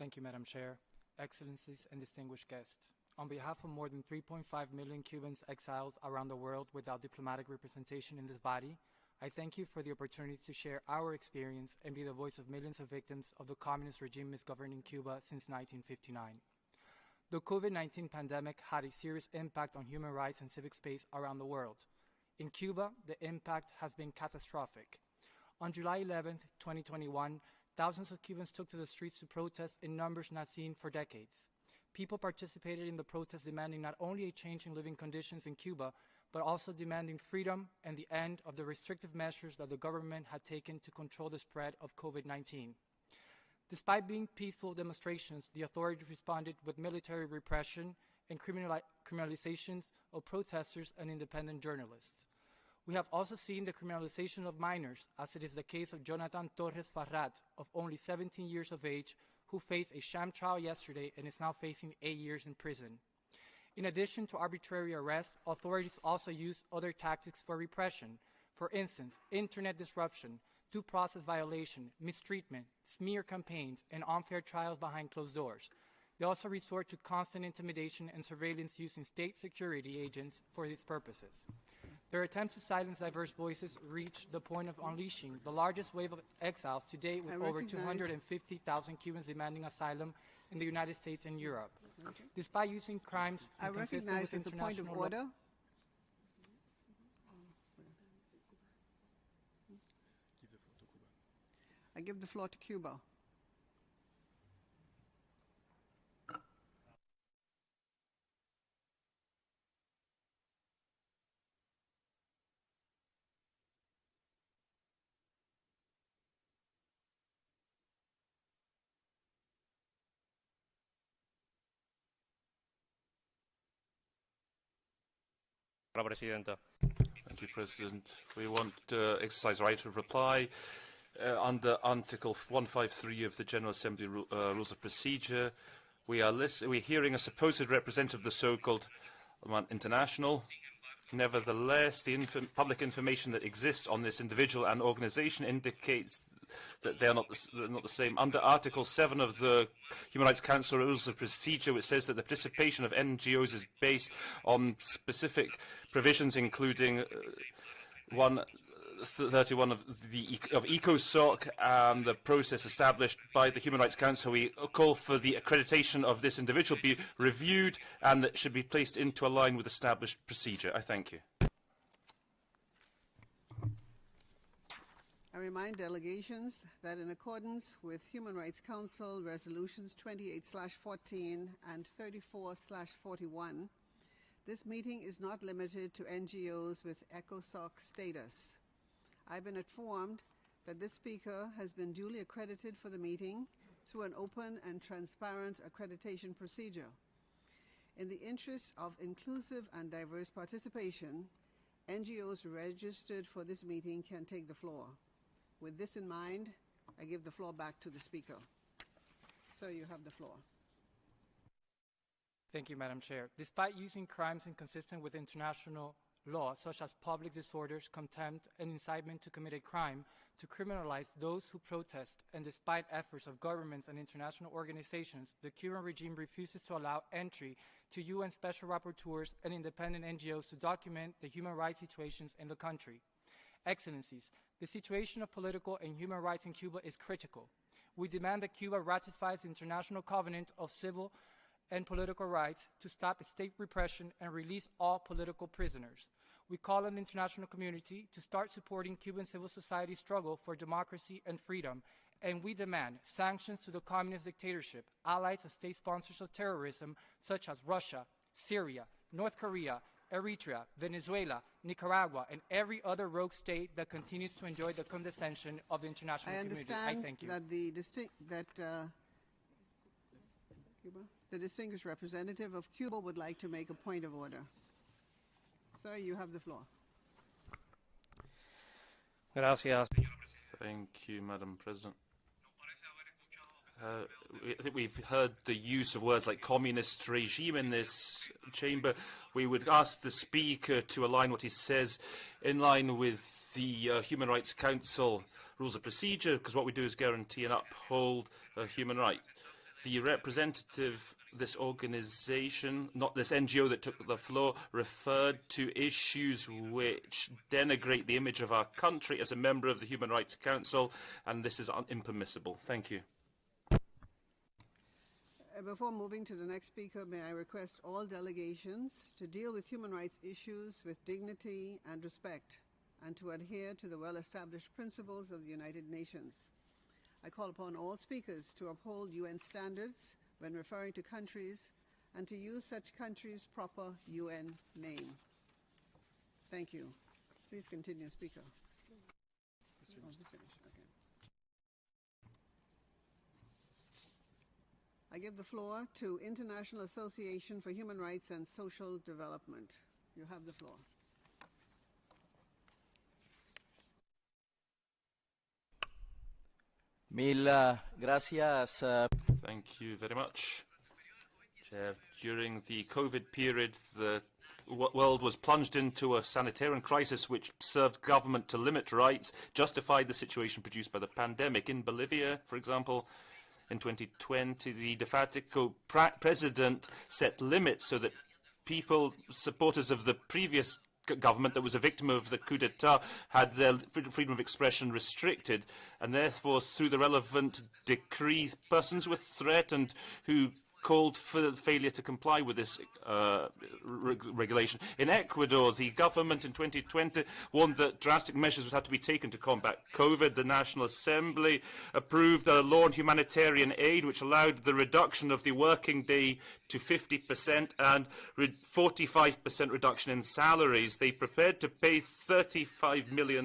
Thank you, Madam Chair, Excellencies, and distinguished guests. On behalf of more than 3.5 million Cubans exiled around the world without diplomatic representation in this body, I thank you for the opportunity to share our experience and be the voice of millions of victims of the communist regime misgoverning Cuba since 1959. The COVID-19 pandemic had a serious impact on human rights and civic space around the world. In Cuba, the impact has been catastrophic. On July 11, 2021, thousands of Cubans took to the streets to protest in numbers not seen for decades. People participated in the protests demanding not only a change in living conditions in Cuba, but also demanding freedom and the end of the restrictive measures that the government had taken to control the spread of COVID-19. Despite being peaceful demonstrations, the authorities responded with military repression and criminalizations of protesters and independent journalists. We have also seen the criminalization of minors, as it is the case of Jonathan Torres Farrat, of only 17 years of age, who faced a sham trial yesterday and is now facing 8 years in prison. In addition to arbitrary arrest, authorities also use other tactics for repression. For instance, internet disruption, due process violation, mistreatment, smear campaigns, and unfair trials behind closed doors. They also resort to constant intimidation and surveillance using state security agents for these purposes. Their attempts to silence diverse voices reached the point of unleashing the largest wave of exiles to date, with over 250,000 Cubans demanding asylum in the United States and Europe. Despite using crimes inconsistent with international law. I recognize as a point of order. I give the floor to Cuba. Presidenta. Thank you, President. We want to exercise right of reply under Article 153 of the General Assembly Rules of Procedure. We're hearing a supposed representative of the so-called International. Nevertheless, the public information that exists on this individual and organization indicates that they're not the same. Under Article 7 of the Human Rights Council Rules of Procedure, which says that the participation of NGOs is based on specific provisions, including 131 of ECOSOC and the process established by the Human Rights Council. We call for the accreditation of this individual be reviewed and that should be placed into a line with established procedure. I thank you. I remind delegations that in accordance with Human Rights Council Resolutions 28/14 and 34/41, this meeting is not limited to NGOs with ECOSOC status. I've been informed that this speaker has been duly accredited for the meeting through an open and transparent accreditation procedure. In the interest of inclusive and diverse participation, NGOs registered for this meeting can take the floor. With this in mind, I give the floor back to the speaker. Sir, you have the floor. Thank you, Madam Chair. Despite using crimes inconsistent with international law, such as public disorders, contempt, and incitement to commit a crime, to criminalize those who protest, and despite efforts of governments and international organizations, the Cuban regime refuses to allow entry to UN special rapporteurs and independent NGOs to document the human rights situations in the country. Excellencies, the situation of political and human rights in Cuba is critical. We demand that Cuba ratifies the International Covenant of Civil and Political Rights to stop state repression and release all political prisoners. We call on the international community to start supporting Cuban civil society's struggle for democracy and freedom, and we demand sanctions to the communist dictatorship, allies of state sponsors of terrorism such as Russia, Syria, North Korea, Eritrea, Venezuela, Nicaragua, and every other rogue state that continues to enjoy the condescension of the international community. I thank you. That the distinguished representative of Cuba would like to make a point of order. Sir, you have the floor. Gracias. Thank you, Madam President. I think we've heard the use of words like communist regime in this chamber. We would ask the Speaker to align what he says in line with the Human Rights Council Rules of Procedure, because what we do is guarantee and uphold human rights. The representative, this organization, not this NGO that took the floor, referred to issues which denigrate the image of our country as a member of the Human Rights Council, and this is impermissible. Thank you. Before moving to the next speaker, may I request all delegations to deal with human rights issues with dignity and respect, and to adhere to the well-established principles of the United Nations. I call upon all speakers to uphold UN standards when referring to countries and to use such countries' proper UN name. Thank you. Please continue, Speaker. Oh, he's finished. Okay. I give the floor to International Association for Human Rights and Social Development. You have the floor. Mil gracias. Thank you very much. During the COVID period, the world was plunged into a sanitarian crisis which served government to limit rights, justified the situation produced by the pandemic. In Bolivia, for example, in 2020, the de facto president set limits so that people, supporters of the previous government that was a victim of the coup d'etat, had their freedom of expression restricted, and therefore, through the relevant decree, persons were threatened who called for failure to comply with this regulation. In Ecuador, the government in 2020 warned that drastic measures would have to be taken to combat COVID. The National Assembly approved a law on humanitarian aid which allowed the reduction of the working day to 50% and 45% reduction in salaries. They prepared to pay 35 million